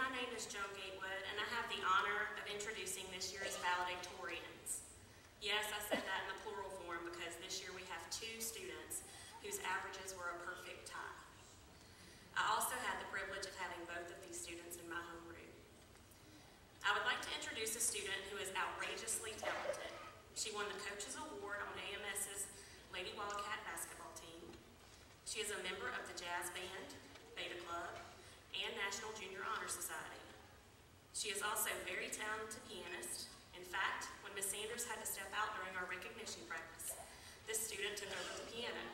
my name is Joan Gatewood, and I have the honor of introducing this year's valedictorians. Yes, I said that in the plural form because this year we have 2 students whose averages were a perfect tie. I also had the privilege of having both of these students in my homeroom. I would like to introduce a student who is outrageously talented. She won the Coaches Award on AMS's Lady Wildcat basketball team. She is a member of the Jazz Band, Beta Club, and National Junior Honor Society. She is also a very talented pianist. In fact, when Miss Sanders had to step out during our recognition practice, this student took over the piano.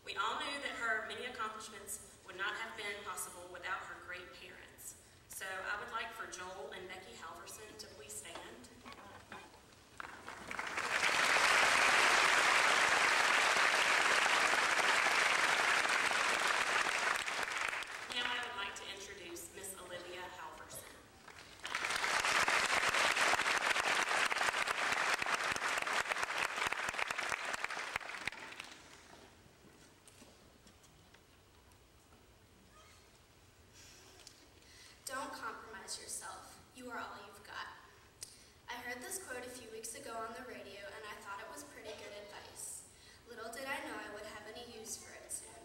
We all knew that her many accomplishments would not have been possible without her great parents. So I would like for Joel and Becky Halverson to please stand. Don't compromise yourself. You are all you've got. I heard this quote a few weeks ago on the radio, and I thought it was pretty good advice. Little did I know I would have any use for it soon.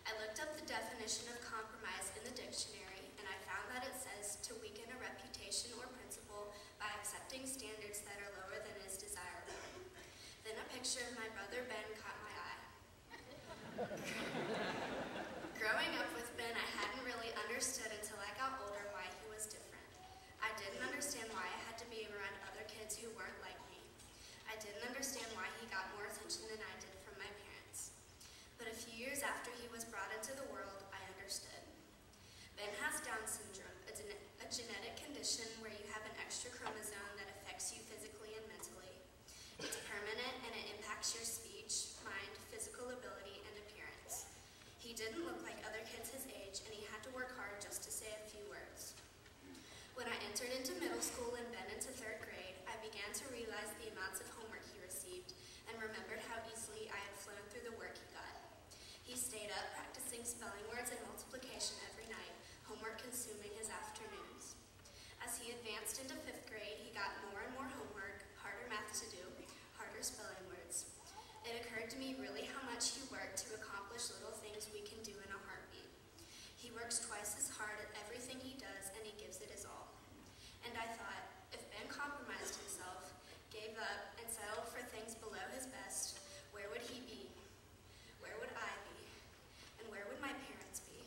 I looked up the definition of compromise in the dictionary, and I found that it says to weaken a reputation or principle by accepting standards that are lower than is desirable. Then a picture of my brother Ben caught my eye. Growing up with Ben, I hadn't really understood until I got older why he was different. I didn't understand why I had to be around other kids who weren't like me. I didn't understand why he got more attention than I did from my parents. But a few years after he was brought into the world, I understood. Ben has Down syndrome, a genetic condition where you have an extra chromosome that affects you physically and mentally. It's permanent and it impacts your speech, mind, physical ability, and appearance. He didn't look like other kids his age, and he had to work hard just to say a few words. When I entered into middle school and then into 3rd grade, I began to realize the amounts of homework he received and remembered how easily I had flown through the work he got. He stayed up practicing spelling words and multiplication every night, homework consuming his afternoons. As he advanced into 5th grade, he got more and more homework, harder math to do, harder spelling words. It occurred to me really how much he worked to accomplish little things we can do in a heartbeat. He works twice as hard at everything he does, and he gives it his all. And I thought, if Ben compromised himself, gave up, and settled for things below his best, where would he be? Where would I be? And where would my parents be?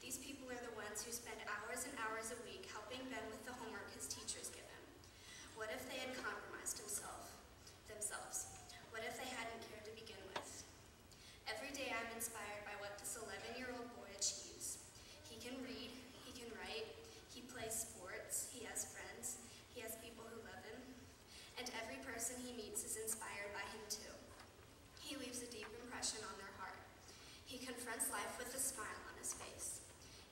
These people are the ones who spend hours and hours a week helping Ben with the homework his teachers give him. What if they had compromised themselves? What if they hadn't cared to begin with? Every day I'm inspired by what this 11-year-old boy achieves. He can read, he can write, he plays sports, he has friends, he has people who love him, and every person he meets is inspired by him too. He leaves a deep impression on their heart. He confronts life with a smile on his face.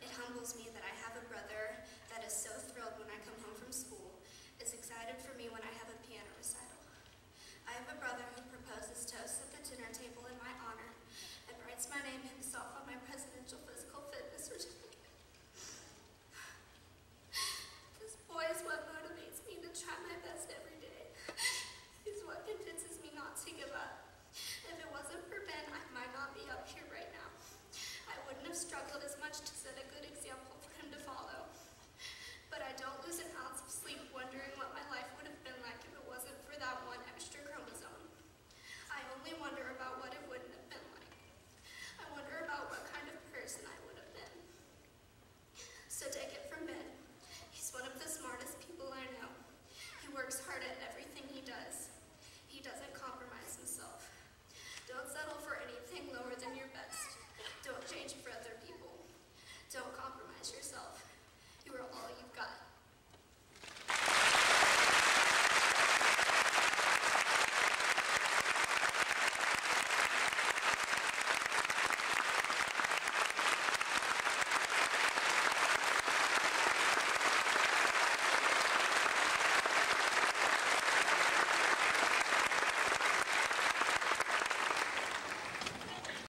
It humbles me that I have a brother that is so thrilled when I come home from school, is excited for me when I have a piano recital. I have a brother who proposes toasts at the dinner table in my honor and writes my name himself on my presidential physical fitness certificate. This boy is what motivates me to try my best every day. He's what convinces me not to give up. If it wasn't for Ben, I might not be up here right now. I wouldn't have struggled as much to set a